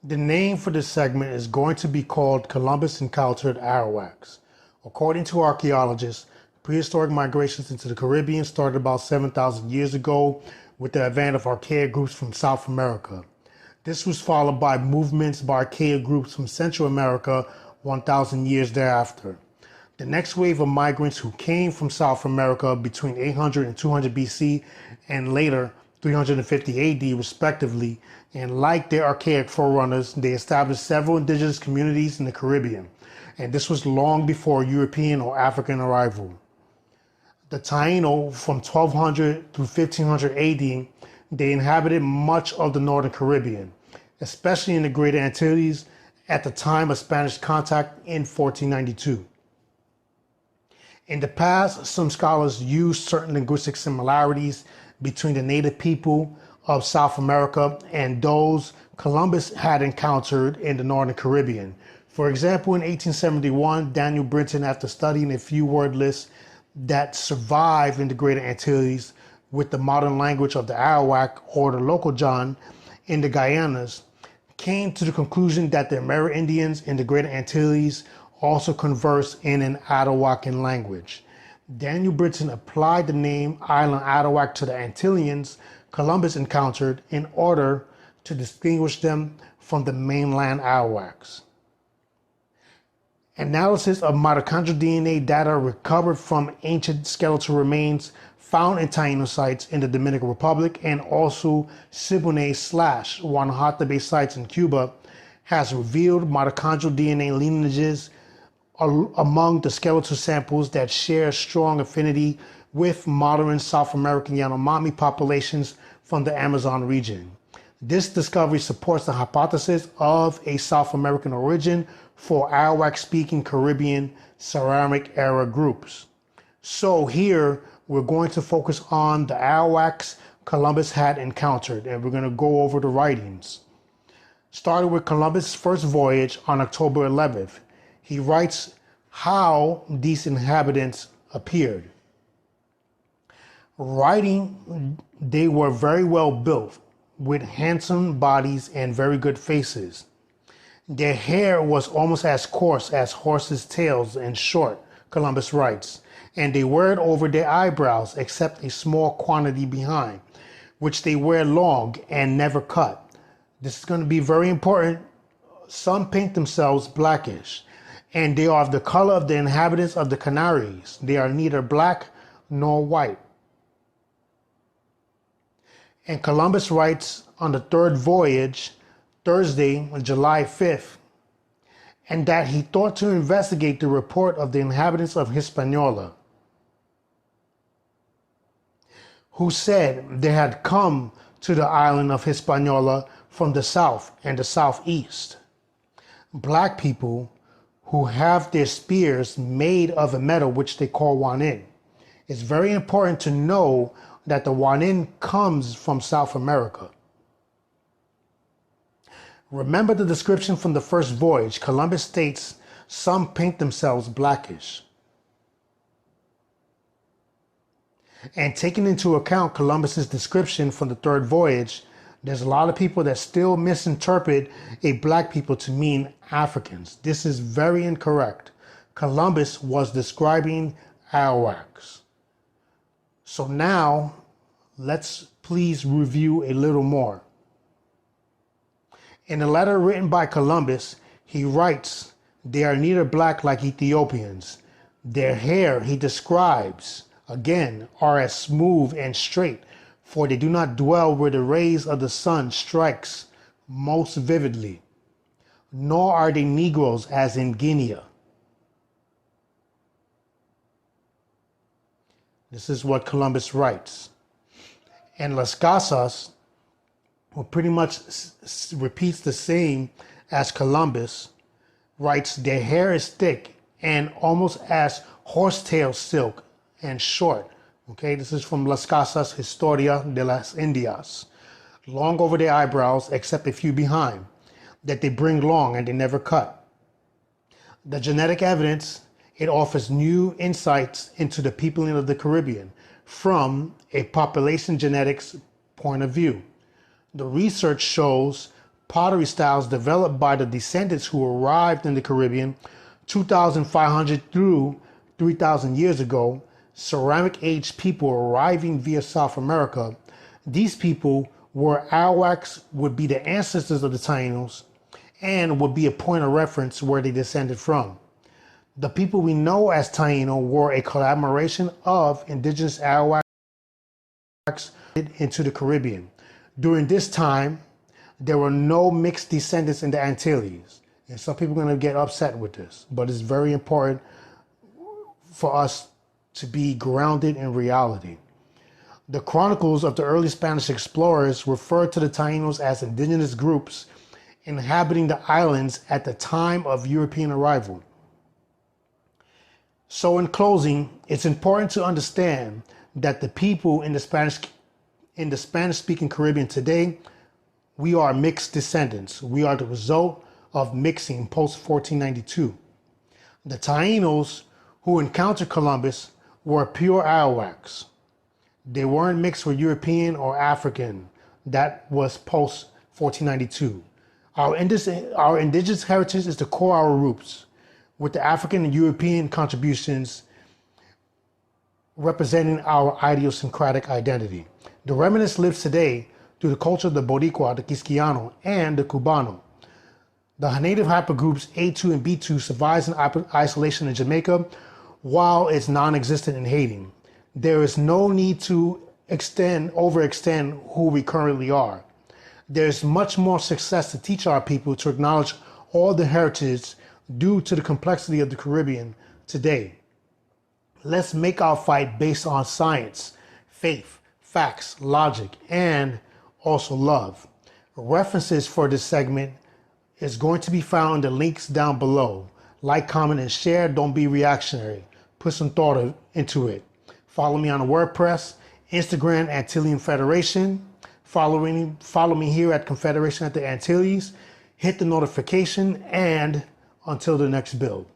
The name for this segment is going to be called Columbus Encountered Arawaks. According to archaeologists, prehistoric migrations into the Caribbean started about 7,000 years ago with the advent of archaic groups from South America. This was followed by movements by archaic groups from Central America 1,000 years thereafter. The next wave of migrants who came from South America between 800 and 200 BC and later 350 AD respectively, and like their archaic forerunners, they established several indigenous communities in the Caribbean, and this was long before European or African arrival. The Taino from 1200 through 1500 AD, they inhabited much of the northern Caribbean, especially in the Greater Antilles at the time of Spanish contact in 1492. In the past, some scholars used certain linguistic similarities between the native people of South America and those Columbus had encountered in the Northern Caribbean. For example, in 1871, Daniel Brinton, after studying a few word lists that survive in the Greater Antilles with the modern language of the Arawak or the local John in the Guianas, came to the conclusion that the Amerindians in the Greater Antilles also converse in an Arawakan language. Daniel Brinton applied the name Island Arawak to the Antillians Columbus encountered in order to distinguish them from the mainland Arawaks. Analysis of mitochondrial DNA data recovered from ancient skeletal remains found in Taino sites in the Dominican Republic and also Siboney/Guanajuato sites in Cuba has revealed mitochondrial DNA lineages among the skeletal samples that share strong affinity with modern South American Yanomami populations from the Amazon region. This discovery supports the hypothesis of a South American origin for Arawak-speaking Caribbean ceramic era groups. So here we're going to focus on the Arawaks Columbus had encountered, and we're going to go over the writings. Starting with Columbus' first voyage on October 11th. He writes how these inhabitants appeared. Writing, they were very well built, with handsome bodies and very good faces. Their hair was almost as coarse as horses' tails and short, Columbus writes, and they wear it over their eyebrows except a small quantity behind, which they wear long and never cut. This is going to be very important. Some paint themselves blackish, and they are of the color of the inhabitants of the Canaries. They are neither black nor white. And Columbus writes on the third voyage, Thursday, July 5th, and that he thought to investigate the report of the inhabitants of Hispaniola, who said they had come to the island of Hispaniola from the south and the southeast. Black people who have their spears made of a metal which they call wanin. It's very important to know that the wanin comes from South America. Remember the description from the first voyage. Columbus states some paint themselves blackish. And taking into account Columbus's description from the third voyage, there's a lot of people that still misinterpret a black people to mean Africans. This is very incorrect. Columbus was describing Arawaks. So now, let's please review a little more. In a letter written by Columbus, he writes, they are neither black like Ethiopians. Their hair, he describes, again, are as smooth and straight, for they do not dwell where the rays of the sun strikes most vividly, nor are they Negroes as in Guinea. This is what Columbus writes. And Las Casas, who pretty much repeats the same as Columbus, writes their hair is thick and almost as horsetail silk and short. Okay, this is from Las Casas Historia de las Indias. Long over their eyebrows, except a few behind, that they bring long and they never cut. The genetic evidence, it offers new insights into the peopling of the Caribbean from a population genetics point of view. The research shows pottery styles developed by the descendants who arrived in the Caribbean 2,500 through 3,000 years ago, ceramic age people arriving via South America. These people were Arawaks, would be the ancestors of the Tainos, and would be a point of reference where they descended from. The people we know as Taino were a collaboration of indigenous Arawaks into the Caribbean. During this time, there were no mixed descendants in the Antilles. And some people are going to get upset with this, but it's very important for us to be grounded in reality. The chronicles of the early Spanish explorers referred to the Tainos as indigenous groups inhabiting the islands at the time of European arrival. So in closing, it's important to understand that the people in the Spanish-speaking Caribbean today, we are mixed descendants. We are the result of mixing post-1492. The Tainos who encountered Columbus were pure Arawaks. They weren't mixed with European or African. That was post-1492. Our indigenous heritage is the core of our roots, with the African and European contributions representing our idiosyncratic identity. The remnants live today through the culture of the Boricua, the Quisquiano, and the Cubano. The native hypergroups A2 and B2 survives in isolation in Jamaica, while it's non-existent in Haiti. There is no need to overextend who we currently are. There's much more success to teach our people to acknowledge all the heritage due to the complexity of the Caribbean today. Let's make our fight based on science, faith, facts, logic, and also love. References for this segment is going to be found in the links down below. Like, comment, and share. Don't be reactionary. Put some thought into it. Follow me on WordPress, Instagram, Antillian Federation. Follow me here at Confederation at the Antilles. Hit the notification, and until the next build.